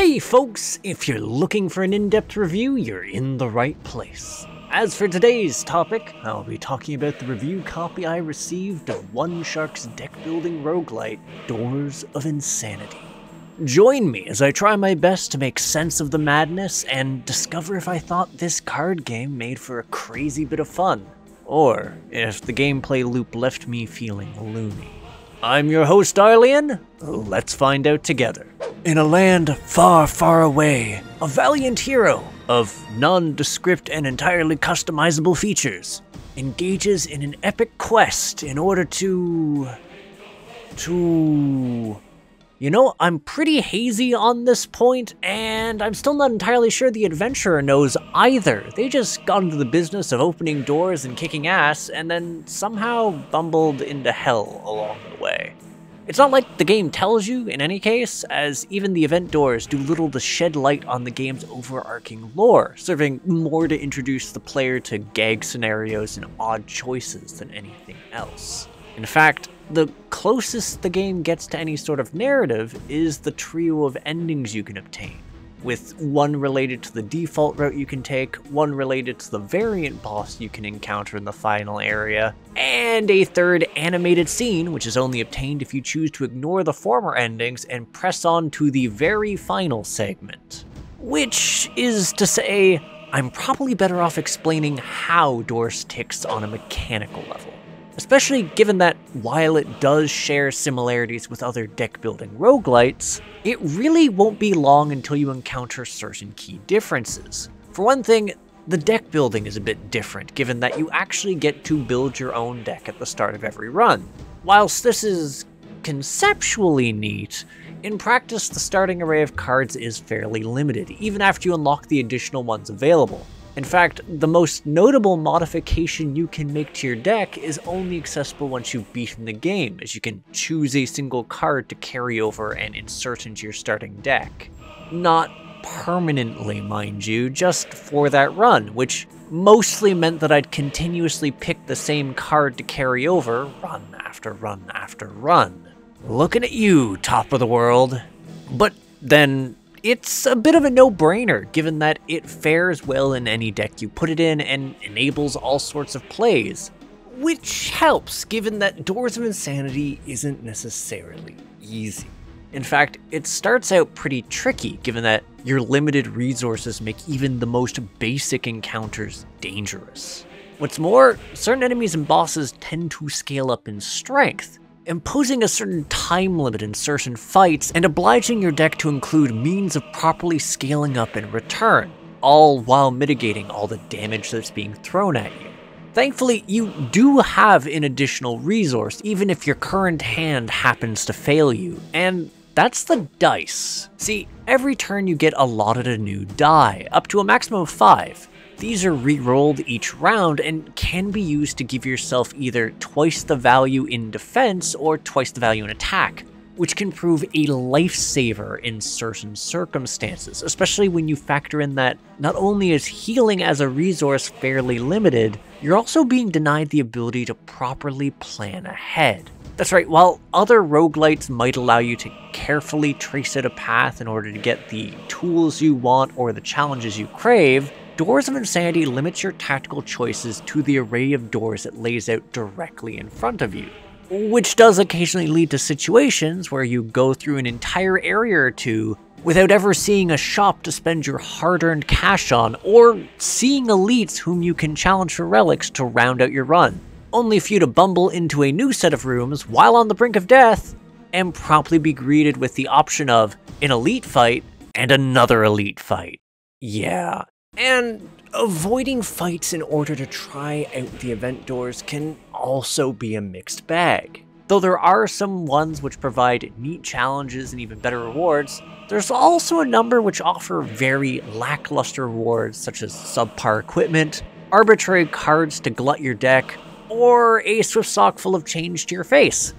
Hey folks, if you're looking for an in-depth review, you're in the right place. As for today's topic, I'll be talking about the review copy I received of Oneshark's deck-building roguelite, Doors of Insanity. Join me as I try my best to make sense of the madness and discover if I thought this card game made for a crazy bit of fun, or if the gameplay loop left me feeling loony. I'm your host Arlyeon, let's find out together. In a land far, far away, a valiant hero of nondescript and entirely customizable features engages in an epic quest in order to... You know, I'm pretty hazy on this point, and I'm still not entirely sure the adventurer knows either. They just got into the business of opening doors and kicking ass, and then somehow bumbled into hell along the way. It's not like the game tells you, in any case, as even the event doors do little to shed light on the game's overarching lore, serving more to introduce the player to gag scenarios and odd choices than anything else. In fact, the closest the game gets to any sort of narrative is the trio of endings you can obtain, with one related to the default route you can take, one related to the variant boss you can encounter in the final area, and a third animated scene, which is only obtained if you choose to ignore the former endings and press on to the very final segment. Which is to say, I'm probably better off explaining how Doors ticks on a mechanical level. Especially given that, while it does share similarities with other deck-building roguelites, it really won't be long until you encounter certain key differences. For one thing, the deck building is a bit different, given that you actually get to build your own deck at the start of every run. Whilst this is conceptually neat, in practice the starting array of cards is fairly limited, even after you unlock the additional ones available. In fact, the most notable modification you can make to your deck is only accessible once you've beaten the game, as you can choose a single card to carry over and insert into your starting deck. Not permanently, mind you, just for that run, which mostly meant that I'd continuously pick the same card to carry over, run after run after run. Looking at you, top of the world. But then, it's a bit of a no-brainer, given that it fares well in any deck you put it in and enables all sorts of plays. Which helps, given that Doors of Insanity isn't necessarily easy. In fact, it starts out pretty tricky, given that your limited resources make even the most basic encounters dangerous. What's more, certain enemies and bosses tend to scale up in strength, imposing a certain time limit in certain fights and obliging your deck to include means of properly scaling up in return, all while mitigating all the damage that's being thrown at you. Thankfully, you do have an additional resource, even if your current hand happens to fail you, and that's the dice. See, every turn you get allotted a new die, up to a maximum of 5. These are re-rolled each round and can be used to give yourself either twice the value in defense or twice the value in attack, which can prove a lifesaver in certain circumstances, especially when you factor in that not only is healing as a resource fairly limited, you're also being denied the ability to properly plan ahead. That's right, while other roguelites might allow you to carefully trace out a path in order to get the tools you want or the challenges you crave, Doors of Insanity limits your tactical choices to the array of doors it lays out directly in front of you, which does occasionally lead to situations where you go through an entire area or two without ever seeing a shop to spend your hard-earned cash on, or seeing elites whom you can challenge for relics to round out your run, only for you to bumble into a new set of rooms while on the brink of death, and promptly be greeted with the option of an elite fight and another elite fight. Yeah. And avoiding fights in order to try out the event doors can also be a mixed bag. Though there are some ones which provide neat challenges and even better rewards, there's also a number which offer very lackluster rewards such as subpar equipment, arbitrary cards to glut your deck, or a swift sock full of change to your face.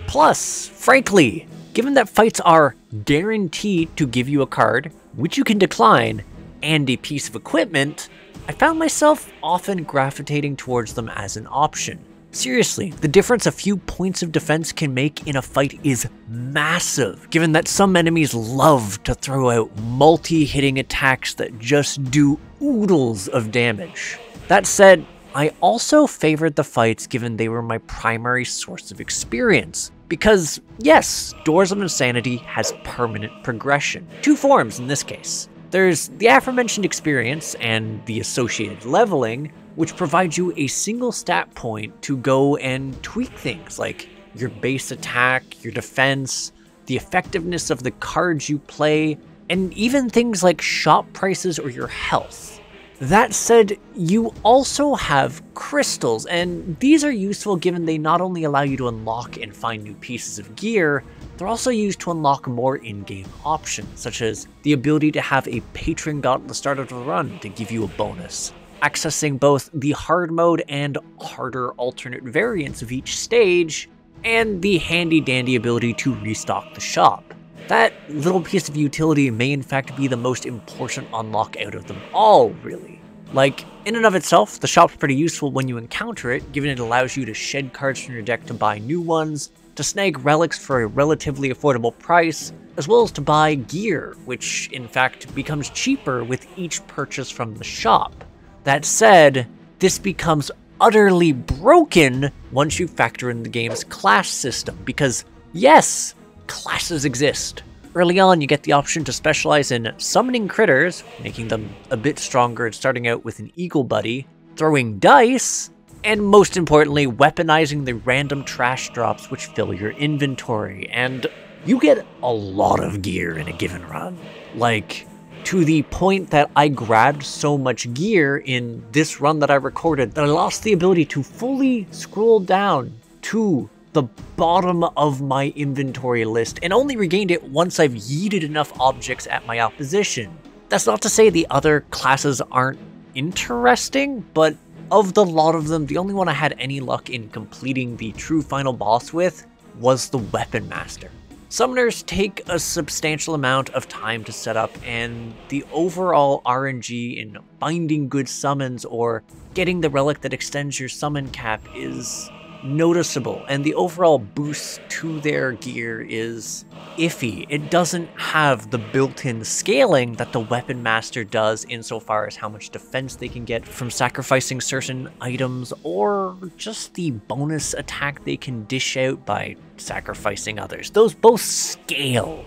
Plus, frankly, given that fights are guaranteed to give you a card, which you can decline, and a piece of equipment, I found myself often gravitating towards them as an option, Seriously, the difference a few points of defense can make in a fight is massive, given that some enemies love to throw out multi-hitting attacks that just do oodles of damage. That said, I also favored the fights given they were my primary source of experience. Because, yes, Doors of Insanity has permanent progression. Two forms in this case. There's the aforementioned experience and the associated leveling, which provides you a single stat point to go and tweak things like your base attack, your defense, the effectiveness of the cards you play, and even things like shop prices or your health. That said, you also have crystals, and these are useful given they not only allow you to unlock and find new pieces of gear, they're also used to unlock more in-game options, such as the ability to have a patron god at the start of the run to give you a bonus, accessing both the hard mode and harder alternate variants of each stage, and the handy-dandy ability to restock the shop. That little piece of utility may in fact be the most important unlock out of them all, really. Like, in and of itself, the shop's pretty useful when you encounter it, given it allows you to shed cards from your deck to buy new ones, to snag relics for a relatively affordable price, as well as to buy gear, which in fact becomes cheaper with each purchase from the shop. That said, this becomes utterly broken once you factor in the game's class system, because yes, classes exist. Early on, you get the option to specialize in summoning critters, making them a bit stronger and starting out with an eagle buddy, throwing dice, and most importantly, weaponizing the random trash drops which fill your inventory, and you get a lot of gear in a given run. Like, to the point that I grabbed so much gear in this run that I recorded that I lost the ability to fully scroll down to the bottom of my inventory list, and only regained it once I've yeeted enough objects at my opposition. That's not to say the other classes aren't interesting, but of the lot of them, the only one I had any luck in completing the true final boss with was the Weapon Master. Summoners take a substantial amount of time to set up, and the overall RNG in finding good summons or getting the relic that extends your summon cap is noticeable, and the overall boost to their gear is iffy. It doesn't have the built-in scaling that the Weapon Master does insofar as how much defense they can get from sacrificing certain items, or just the bonus attack they can dish out by sacrificing others. Those both scale.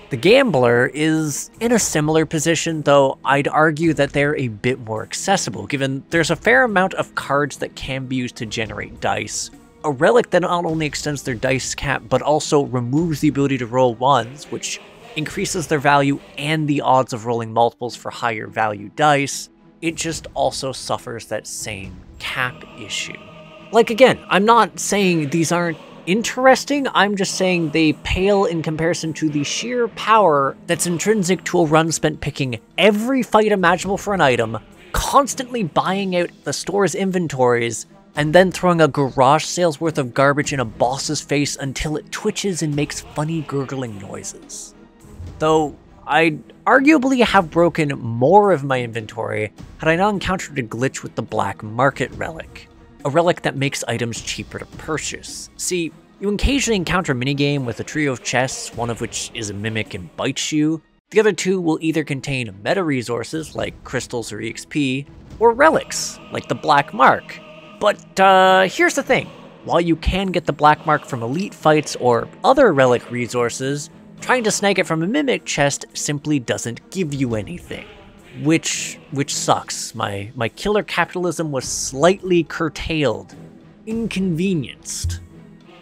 The Gambler is in a similar position, though I'd argue that they're a bit more accessible, given there's a fair amount of cards that can be used to generate dice, a relic that not only extends their dice cap, but also removes the ability to roll ones, which increases their value and the odds of rolling multiples for higher value dice. It just also suffers that same cap issue. Like, again, I'm not saying these aren't interesting, I'm just saying they pale in comparison to the sheer power that's intrinsic to a run spent picking every fight imaginable for an item, constantly buying out the store's inventories, and then throwing a garage sale's worth of garbage in a boss's face until it twitches and makes funny gurgling noises. Though, I'd arguably have broken more of my inventory had I not encountered a glitch with the Black Market relic, a relic that makes items cheaper to purchase. See, you occasionally encounter a minigame with a trio of chests, one of which is a mimic and bites you. The other two will either contain meta resources like crystals or EXP, or relics like the Black Mark. But here's the thing, while you can get the Black Mark from elite fights or other relic resources, trying to snag it from a mimic chest simply doesn't give you anything. Which sucks. My killer capitalism was slightly curtailed, inconvenienced.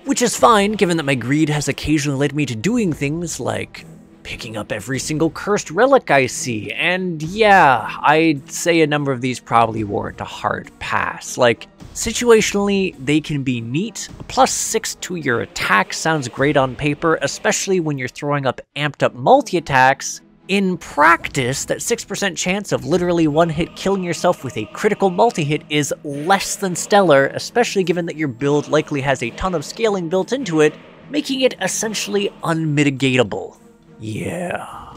Which is fine, given that my greed has occasionally led me to doing things like picking up every single cursed relic I see, and yeah, I'd say a number of these probably warrant a hard pass. Like, situationally, they can be neat. A +6 to your attack sounds great on paper, especially when you're throwing up amped up multi-attacks. In practice, that 6% chance of literally one-hit killing yourself with a critical multi-hit is less than stellar, especially given that your build likely has a ton of scaling built into it, making it essentially unmitigatable. Yeah.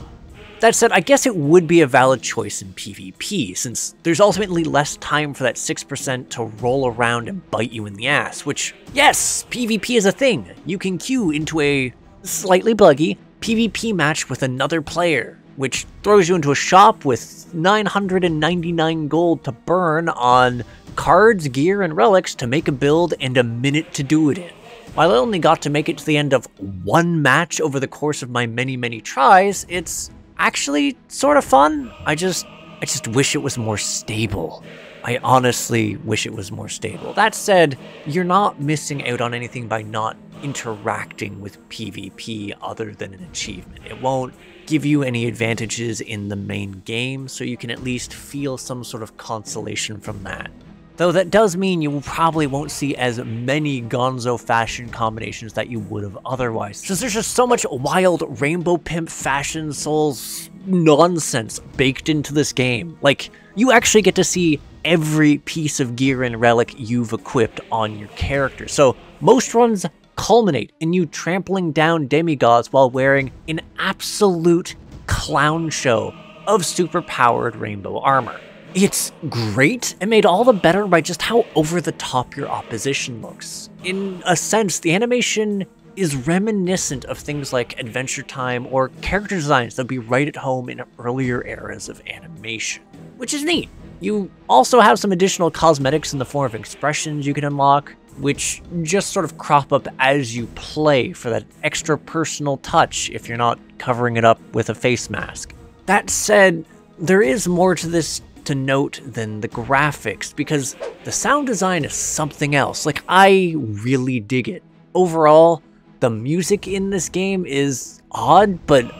That said, I guess it would be a valid choice in PvP, since there's ultimately less time for that 6% to roll around and bite you in the ass, which, yes, PvP is a thing. You can queue into a slightly buggy PvP match with another player, which throws you into a shop with 999 gold to burn on cards, gear, and relics to make a build and a minute to do it in. While I only got to make it to the end of one match over the course of my many tries, it's actually sort of fun. I just wish it was more stable. I honestly wish it was more stable. That said, you're not missing out on anything by not interacting with PvP other than an achievement. It won't give you any advantages in the main game, so you can at least feel some sort of consolation from that. Though that does mean you probably won't see as many gonzo fashion combinations that you would have otherwise, since there's just so much wild rainbow pimp fashion souls nonsense baked into this game. Like, you actually get to see every piece of gear and relic you've equipped on your character. So most runs culminate in you trampling down demigods while wearing an absolute clown show of super-powered rainbow armor. It's great, and made all the better by just how over-the-top your opposition looks. In a sense, the animation is reminiscent of things like Adventure Time or character designs that would be right at home in earlier eras of animation, which is neat. You also have some additional cosmetics in the form of expressions you can unlock, which just sort of crop up as you play for that extra personal touch if you're not covering it up with a face mask. That said, there is more to this to note than the graphics, because the sound design is something else. Like, I really dig it. Overall, the music in this game is odd, but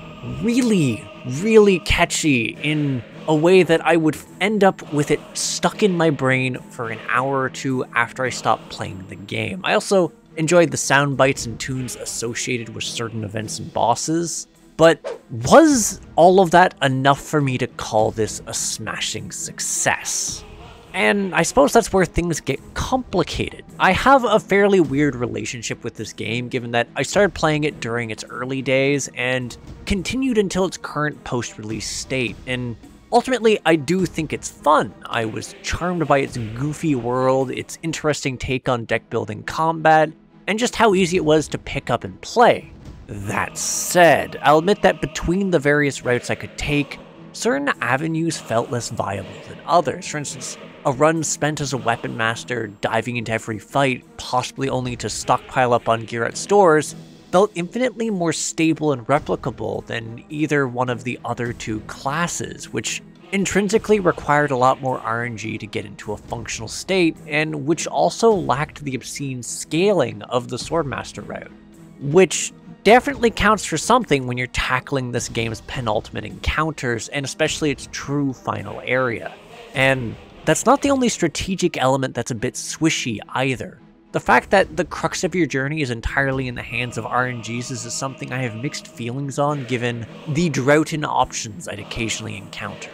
really catchy in a way that I would end up with it stuck in my brain for an hour or two after I stopped playing the game. I also enjoyed the sound bites and tunes associated with certain events and bosses. But was all of that enough for me to call this a smashing success? And I suppose that's where things get complicated. I have a fairly weird relationship with this game, given that I started playing it during its early days and continued until its current post-release state, and ultimately I do think it's fun. I was charmed by its goofy world, its interesting take on deck building combat, and just how easy it was to pick up and play. That said, I'll admit that between the various routes I could take, certain avenues felt less viable than others. For instance, a run spent as a weapon master, diving into every fight, possibly only to stockpile up on gear at stores, felt infinitely more stable and replicable than either one of the other two classes, which intrinsically required a lot more RNG to get into a functional state, and which also lacked the obscene scaling of the Swordmaster route, which definitely counts for something when you're tackling this game's penultimate encounters, and especially its true final area. And that's not the only strategic element that's a bit swishy either. The fact that the crux of your journey is entirely in the hands of RNGs is something I have mixed feelings on, given the drought in options I'd occasionally encounter.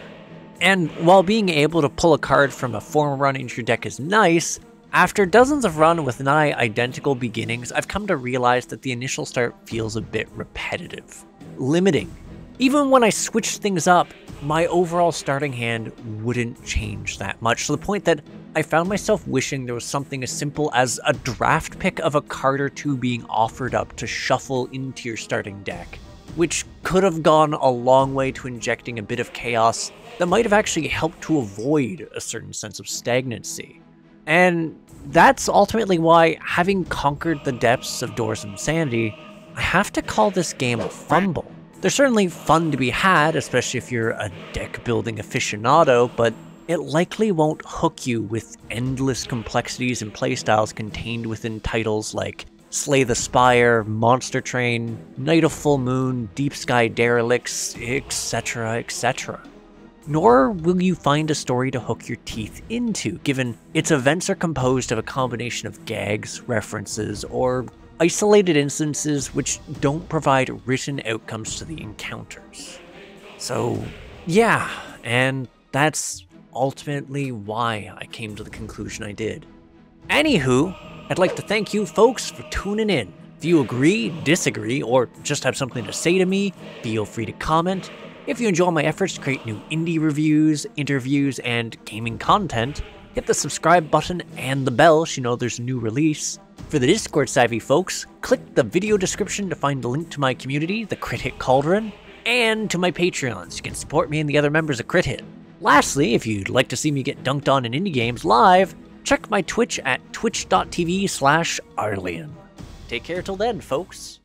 And while being able to pull a card from a former run into your deck is nice, after dozens of runs with nigh identical beginnings, I've come to realize that the initial start feels a bit repetitive, limiting. Even when I switched things up, my overall starting hand wouldn't change that much, to the point that I found myself wishing there was something as simple as a draft pick of a card or two being offered up to shuffle into your starting deck, which could have gone a long way to injecting a bit of chaos that might have actually helped to avoid a certain sense of stagnancy. And that's ultimately why, having conquered the depths of Doors of Insanity, I have to call this game a fumble. They're certainly fun to be had, especially if you're a deck building aficionado, but it likely won't hook you with endless complexities and playstyles contained within titles like Slay the Spire, Monster Train, Night of Full Moon, Deep Sky Derelicts, etc. Nor will you find a story to hook your teeth into, given its events are composed of a combination of gags, references, or isolated instances which don't provide written outcomes to the encounters. So, yeah, and that's ultimately why I came to the conclusion I did. Anywho, I'd like to thank you folks for tuning in. If you agree, disagree, or just have something to say to me, feel free to comment. If you enjoy my efforts to create new indie reviews, interviews, and gaming content, hit the subscribe button and the bell so you know there's a new release. For the Discord savvy folks, click the video description to find a link to my community, the Crit Hit Cauldron, and to my Patreon so you can support me and the other members of Crit Hit. Lastly, if you'd like to see me get dunked on in indie games live, check my Twitch at twitch.tv/Arlyeon. Take care till then, folks.